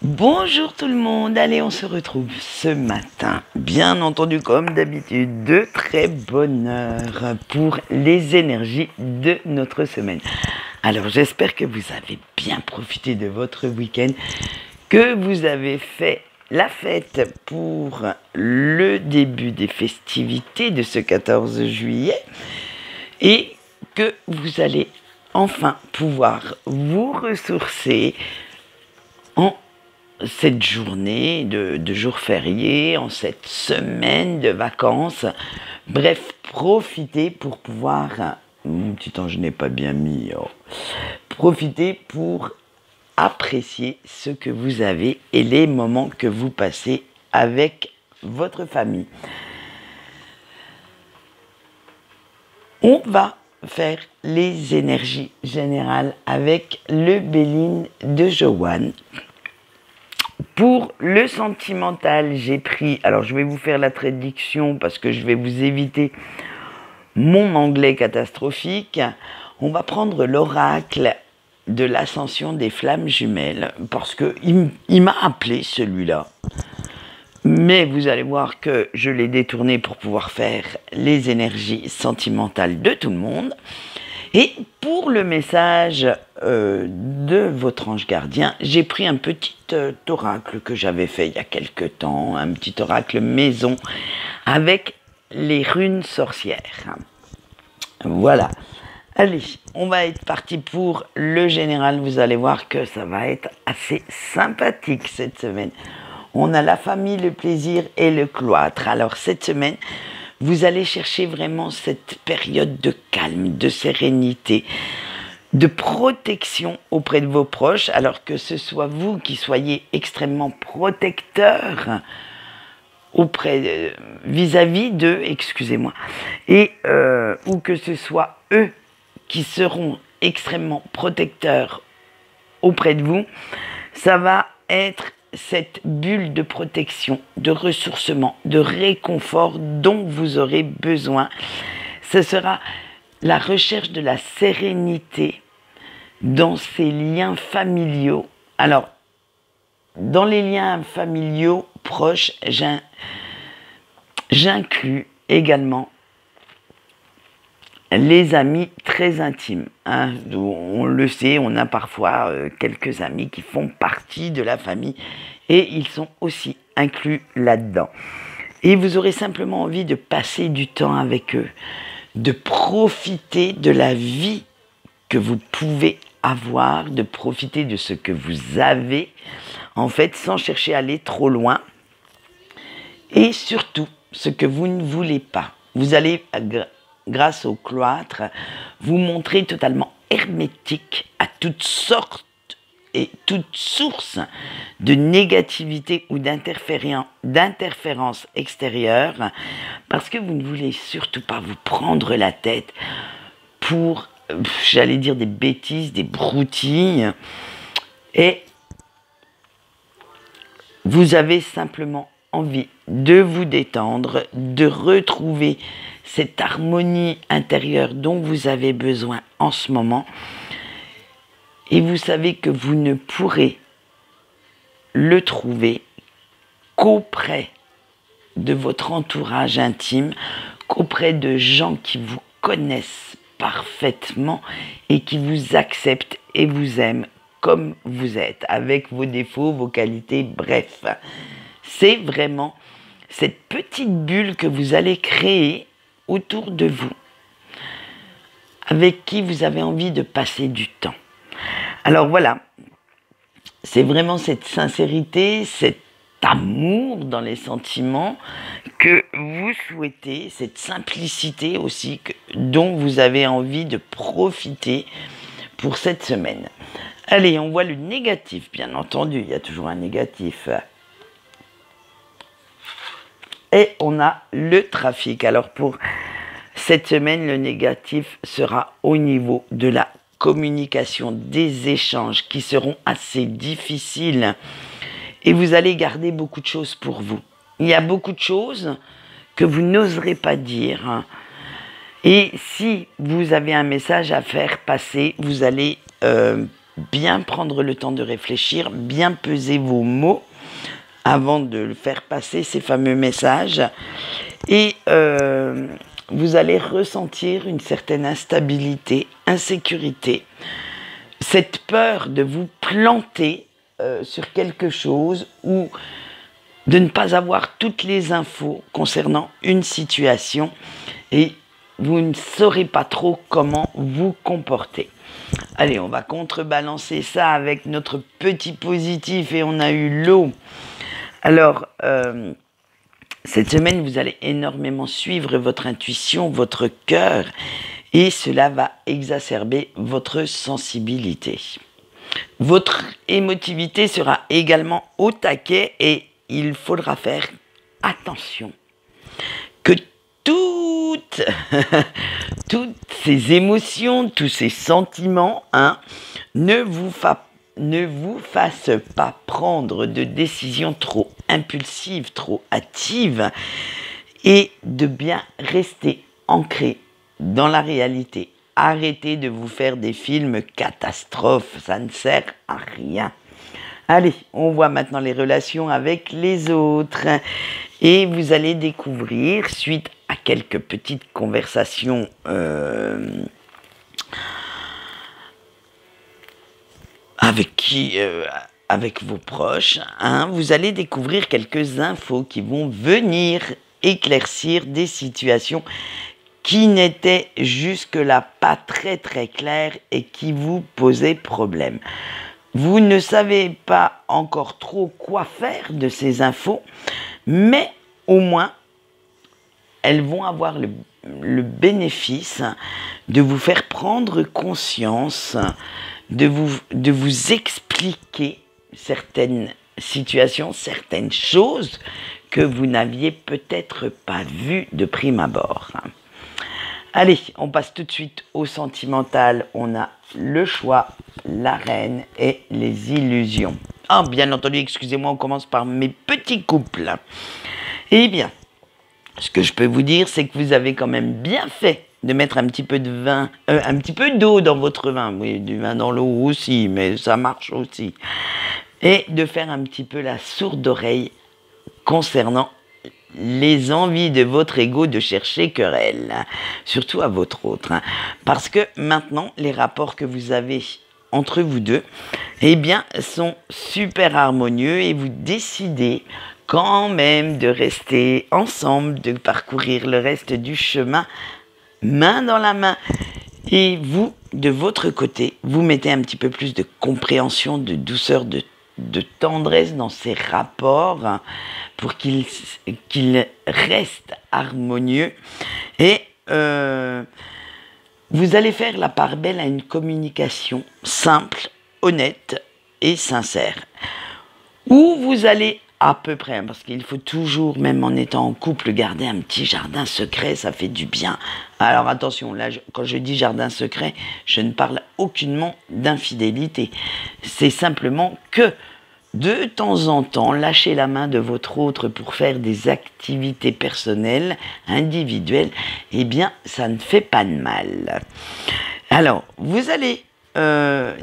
Bonjour tout le monde, allez on se retrouve ce matin, bien entendu comme d'habitude, de très bonne heure pour les énergies de notre semaine. Alors j'espère que vous avez bien profité de votre week-end, que vous avez fait la fête pour le début des festivités de ce 14 juillet et que vous allez enfin pouvoir vous ressourcer en cette journée de jours fériés, en cette semaine de vacances. Bref, profitez pour pouvoir... Mon petit ange n'est pas bien mis. Oh. Profitez pour apprécier ce que vous avez et les moments que vous passez avec votre famille. On va faire les énergies générales avec le Béline de Joanne. Pour le sentimental, j'ai pris... Alors, je vais vous faire la traduction parce que je vais vous éviter mon anglais catastrophique. On va prendre l'oracle de l'ascension des flammes jumelles parce qu'il m'a appelé celui-là. Mais vous allez voir que je l'ai détourné pour pouvoir faire les énergies sentimentales de tout le monde. Et pour le message de votre ange gardien, j'ai pris un petit oracle que j'avais fait il y a quelque temps, un petit oracle maison avec les runes sorcières. Voilà. Allez, on va être parti pour le général. Vous allez voir que ça va être assez sympathique cette semaine. On a la famille, le plaisir et le cloître. Alors cette semaine, vous allez chercher vraiment cette période de calme, de sérénité, de protection auprès de vos proches, alors que ce soit vous qui soyez extrêmement protecteur vis-à-vis d'eux, excusez-moi, et ou que ce soit eux qui seront extrêmement protecteurs auprès de vous, ça va être cette bulle de protection, de ressourcement, de réconfort dont vous aurez besoin. Ce sera la recherche de la sérénité dans ces liens familiaux. Alors, dans les liens familiaux proches, j'inclus également les amis très intimes. Hein. On le sait, on a parfois quelques amis qui font partie de la famille et ils sont aussi inclus là-dedans. Et vous aurez simplement envie de passer du temps avec eux, de profiter de la vie que vous pouvez avoir, de profiter de ce que vous avez, en fait, sans chercher à aller trop loin. Et surtout, ce que vous ne voulez pas. Vous allez, grâce au cloître, vous montrer totalement hermétique à toutes sortes et toute source de négativité ou d'interférence extérieure, parce que vous ne voulez surtout pas vous prendre la tête pour, j'allais dire, des bêtises, des broutilles, et vous avez simplement envie de vous détendre, de retrouver cette harmonie intérieure dont vous avez besoin en ce moment. Et vous savez que vous ne pourrez le trouver qu'auprès de votre entourage intime, qu'auprès de gens qui vous connaissent parfaitement et qui vous acceptent et vous aiment comme vous êtes, avec vos défauts, vos qualités, bref. C'est vraiment cette petite bulle que vous allez créer autour de vous, avec qui vous avez envie de passer du temps. Alors voilà, c'est vraiment cette sincérité, cet amour dans les sentiments que vous souhaitez, cette simplicité aussi dont vous avez envie de profiter pour cette semaine. Allez, on voit le négatif, bien entendu, il y a toujours un négatif. Et on a le trafic. Alors pour cette semaine, le négatif sera au niveau de la communication, des échanges qui seront assez difficiles. Et vous allez garder beaucoup de choses pour vous. Il y a beaucoup de choses que vous n'oserez pas dire. Et si vous avez un message à faire passer, vous allez bien prendre le temps de réfléchir, bien peser vos mots avant de faire passer ces fameux messages. Et vous allez ressentir une certaine instabilité, insécurité, cette peur de vous planter sur quelque chose ou de ne pas avoir toutes les infos concernant une situation et vous ne saurez pas trop comment vous comporter. Allez, on va contrebalancer ça avec notre petit positif et on a eu l'eau. Alors, cette semaine, vous allez énormément suivre votre intuition, votre cœur et cela va exacerber votre sensibilité. Votre émotivité sera également au taquet et il faudra faire attention que toutes ces émotions, tous ces sentiments ne vous fassent pas prendre de décisions trop impulsives, trop hâtives et de bien rester ancré dans la réalité. Arrêtez de vous faire des films catastrophes, ça ne sert à rien. Allez, on voit maintenant les relations avec les autres. Et vous allez découvrir, suite à quelques petites conversations avec vos proches, vous allez découvrir quelques infos qui vont venir éclaircir des situations qui n'étaient jusque-là pas très très claires et qui vous posaient problème. Vous ne savez pas encore trop quoi faire de ces infos, mais au moins, elles vont avoir le bénéfice de vous faire prendre conscience, de vous expliquer certaines situations, certaines choses que vous n'aviez peut-être pas vues de prime abord. Allez, on passe tout de suite au sentimental. On a le choix, la reine et les illusions. Ah, bien entendu, excusez-moi, on commence par mes petits couples. Eh bien, ce que je peux vous dire, c'est que vous avez quand même bien fait de mettre un petit peu de vin, un petit peu d'eau dans votre vin. Oui, du vin dans l'eau aussi, mais ça marche aussi. Et de faire un petit peu la sourde oreille concernant les envies de votre ego de chercher querelle, surtout à votre autre. Parce que maintenant, les rapports que vous avez entre vous deux, eh bien, sont super harmonieux et vous décidez quand même de rester ensemble, de parcourir le reste du chemin main dans la main. Et vous, de votre côté, vous mettez un petit peu plus de compréhension, de douceur, de tendresse dans ces rapports pour qu'ils restent harmonieux. Et vous allez faire la part belle à une communication simple, honnête et sincère. Où vous allez à peu près, parce qu'il faut toujours, même en étant en couple, garder un petit jardin secret, ça fait du bien. Alors attention, là, quand je dis jardin secret, je ne parle aucunement d'infidélité. C'est simplement que, de temps en temps, lâcher la main de votre autre pour faire des activités personnelles, individuelles, eh bien, ça ne fait pas de mal. Alors, vous allez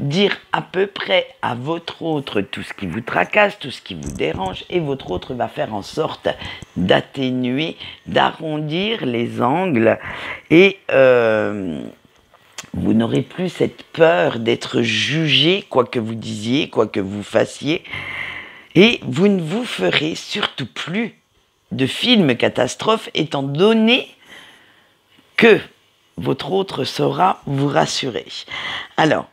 dire à peu près à votre autre tout ce qui vous tracasse, tout ce qui vous dérange, et votre autre va faire en sorte d'atténuer, d'arrondir les angles, et vous n'aurez plus cette peur d'être jugé, quoi que vous disiez, quoi que vous fassiez, et vous ne vous ferez surtout plus de films catastrophes, étant donné que votre autre saura vous rassurer. Alors,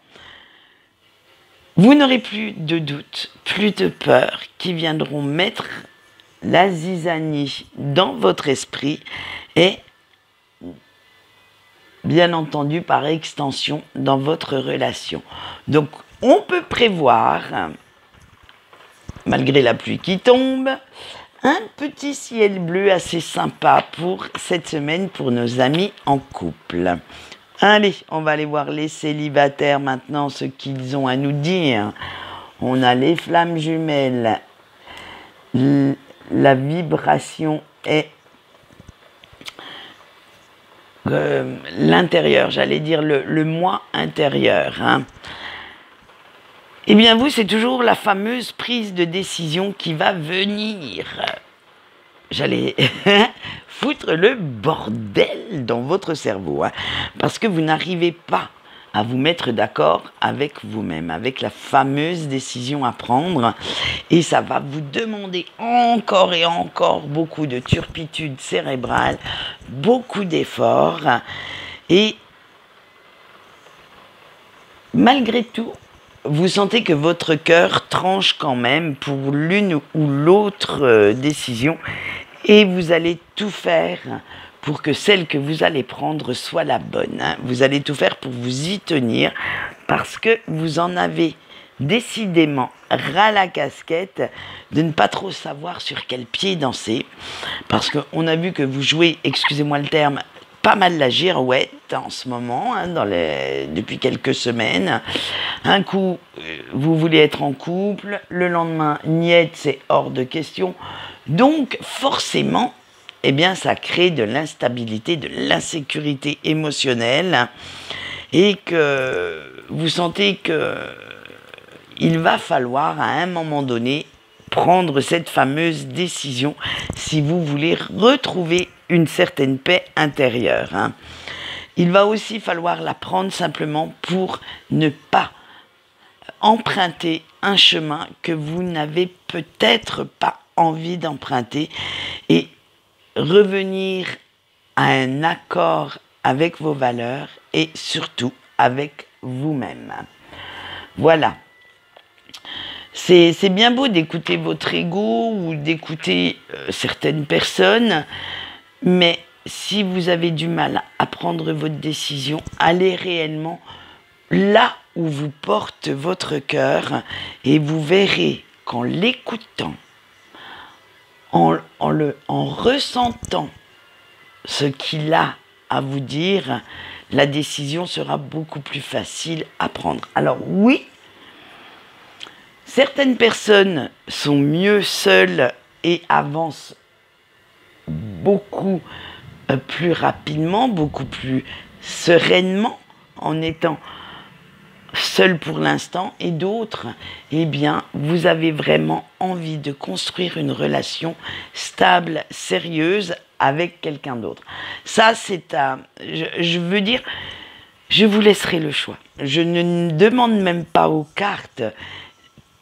vous n'aurez plus de doute, plus de peur qui viendront mettre la zizanie dans votre esprit et, bien entendu, par extension, dans votre relation. Donc, on peut prévoir, malgré la pluie qui tombe, un petit ciel bleu assez sympa pour cette semaine pour nos amis en couple. Allez, on va aller voir les célibataires maintenant, ce qu'ils ont à nous dire. On a les flammes jumelles. La vibration est l'intérieur, j'allais dire le moi intérieur. Eh bien vous, c'est toujours la fameuse prise de décision qui va venir. J'allais foutre le bordel dans votre cerveau, hein, parce que vous n'arrivez pas à vous mettre d'accord avec vous-même, avec la fameuse décision à prendre, et ça va vous demander encore et encore beaucoup de turpitude cérébrale, beaucoup d'efforts, et malgré tout, vous sentez que votre cœur tranche quand même pour l'une ou l'autre décision, et vous allez tout faire pour que celle que vous allez prendre soit la bonne. Hein. Vous allez tout faire pour vous y tenir parce que vous en avez décidément ras la casquette de ne pas trop savoir sur quel pied danser. Parce qu'on a vu que vous jouez, excusez-moi le terme, pas mal la girouette en ce moment, hein, depuis quelques semaines. Un coup, vous voulez être en couple, le lendemain, niet, c'est hors de question. Donc, forcément, eh bien, ça crée de l'instabilité, de l'insécurité émotionnelle et que vous sentez qu'il va falloir, à un moment donné, prendre cette fameuse décision si vous voulez retrouver une certaine paix intérieure. Hein. Il va aussi falloir la prendre simplement pour ne pas emprunter un chemin que vous n'avez peut-être pas envie d'emprunter et revenir à un accord avec vos valeurs et surtout avec vous-même. Voilà. C'est bien beau d'écouter votre ego ou d'écouter certaines personnes, mais si vous avez du mal à prendre votre décision, allez réellement là où vous porte votre cœur et vous verrez qu'en l'écoutant, en ressentant ce qu'il a à vous dire, la décision sera beaucoup plus facile à prendre. Alors oui, certaines personnes sont mieux seules et avancent beaucoup plus rapidement, beaucoup plus sereinement en étant seules pour l'instant, et d'autres, eh bien, vous avez vraiment envie de construire une relation stable, sérieuse avec quelqu'un d'autre. Ça, c'est je veux dire, je vous laisserai le choix. Je ne demande même pas aux cartes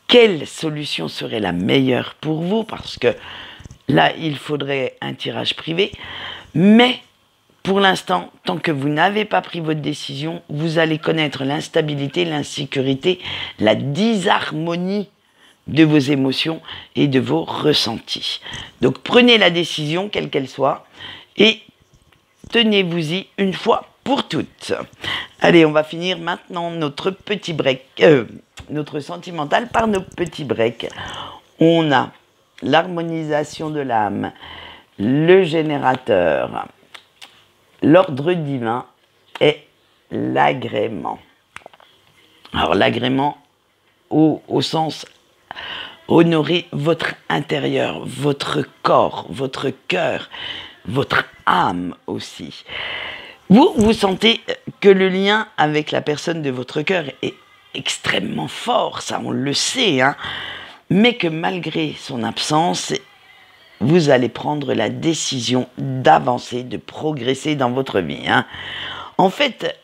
quelle solution serait la meilleure pour vous, parce que là, il faudrait un tirage privé. Mais pour l'instant, tant que vous n'avez pas pris votre décision, vous allez connaître l'instabilité, l'insécurité, la disharmonie de vos émotions et de vos ressentis. Donc prenez la décision, quelle qu'elle soit, et tenez-vous-y une fois pour toutes. Allez, on va finir maintenant notre petit break, notre sentimental par nos petits breaks. On a l'harmonisation de l'âme, le générateur, l'ordre divin et l'agrément. Alors l'agrément au sens honorer votre intérieur, votre corps, votre cœur, votre âme aussi. Vous sentez que le lien avec la personne de votre cœur est extrêmement fort, ça on le sait, hein, mais que malgré son absence, vous allez prendre la décision d'avancer, de progresser dans votre vie. Hein. En fait,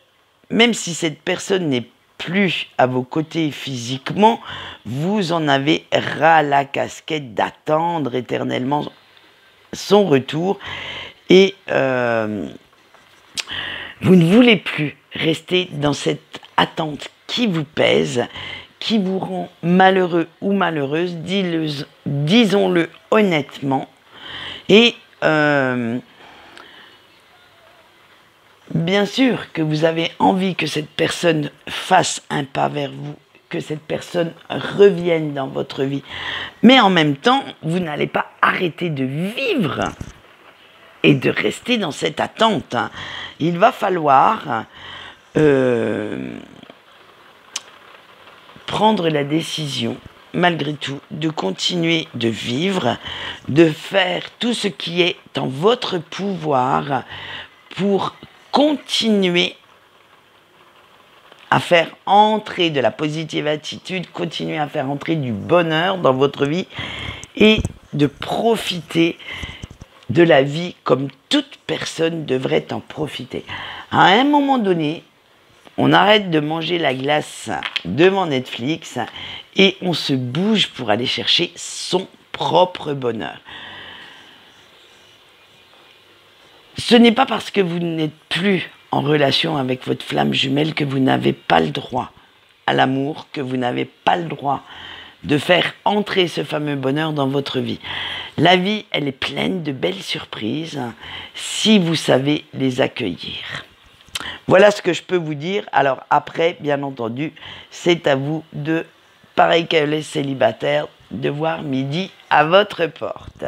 même si cette personne n'est plus à vos côtés physiquement, vous en avez ras la casquette d'attendre éternellement son retour et vous ne voulez plus rester dans cette attente qui vous pèse, qui vous rend malheureux ou malheureuse, disons-le honnêtement. Et bien sûr que vous avez envie que cette personne fasse un pas vers vous, que cette personne revienne dans votre vie. Mais en même temps, vous n'allez pas arrêter de vivre et de rester dans cette attente. Il va falloir prendre la décision, malgré tout, de continuer de vivre, de faire tout ce qui est en votre pouvoir pour continuer à faire entrer de la positive attitude, continuez à faire entrer du bonheur dans votre vie et de profiter de la vie comme toute personne devrait en profiter. À un moment donné, on arrête de manger la glace devant Netflix et on se bouge pour aller chercher son propre bonheur. Ce n'est pas parce que vous n'êtes plus en relation avec votre flamme jumelle que vous n'avez pas le droit à l'amour, que vous n'avez pas le droit de faire entrer ce fameux bonheur dans votre vie. La vie, elle est pleine de belles surprises si vous savez les accueillir. Voilà ce que je peux vous dire. Alors après, bien entendu, c'est à vous de, pareil que les célibataires, de voir midi à votre porte.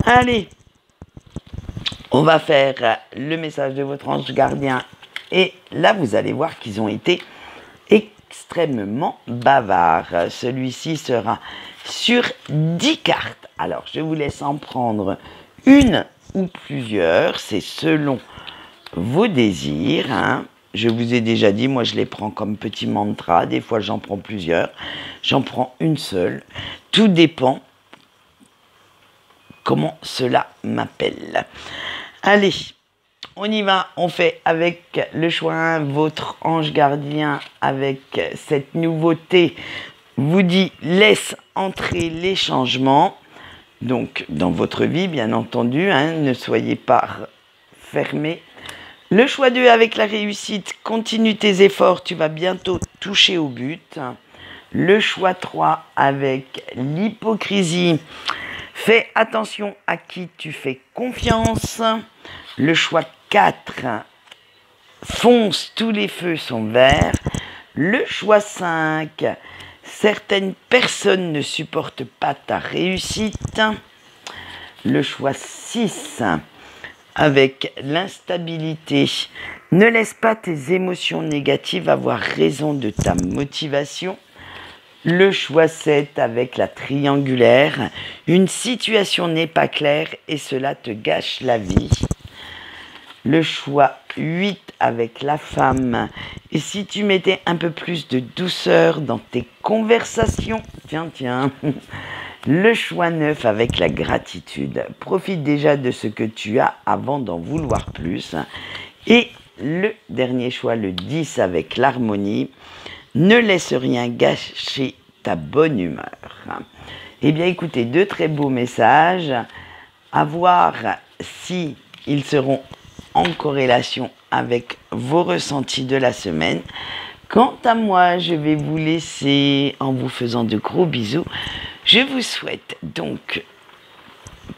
Allez, on va faire le message de votre ange gardien. Et là, vous allez voir qu'ils ont été extrêmement bavards. Celui-ci sera sur 10 cartes. Alors, je vous laisse en prendre une ou plusieurs. C'est selon vos désirs. Hein. Je vous ai déjà dit, moi, je les prends comme petit mantra. Des fois, j'en prends plusieurs. J'en prends une seule. Tout dépend comment cela m'appelle. Allez, on y va. On fait avec le choix 1, votre ange gardien, avec cette nouveauté, vous dit laisse entrer les changements. Donc, dans votre vie, bien entendu, hein, ne soyez pas fermés. Le choix 2, avec la réussite, continue tes efforts, tu vas bientôt toucher au but. Le choix 3, avec l'hypocrisie, fais attention à qui tu fais confiance. Le choix 4, fonce, tous les feux sont verts. Le choix 5, certaines personnes ne supportent pas ta réussite. Le choix 6, avec l'instabilité, ne laisse pas tes émotions négatives avoir raison de ta motivation. Le choix 7, avec la triangulaire, une situation n'est pas claire et cela te gâche la vie. Le choix 8, avec la femme, et si tu mettais un peu plus de douceur dans tes conversations, tiens. Le choix 9, avec la gratitude, profite déjà de ce que tu as avant d'en vouloir plus. Et le dernier choix, le 10, avec l'harmonie, ne laisse rien gâcher ta bonne humeur. Eh bien, écoutez, deux très beaux messages. À voir si ils seront en corrélation avec vos ressentis de la semaine. Quant à moi, je vais vous laisser en vous faisant de gros bisous. Je vous souhaite donc,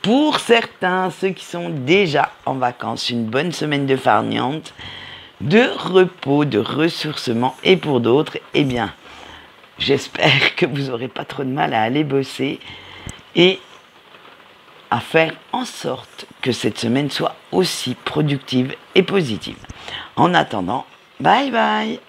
pour certains, ceux qui sont déjà en vacances, une bonne semaine de farniente, de repos, de ressourcement, et pour d'autres, eh bien, j'espère que vous n'aurez pas trop de mal à aller bosser et à faire en sorte que cette semaine soit aussi productive et positive. En attendant, bye bye!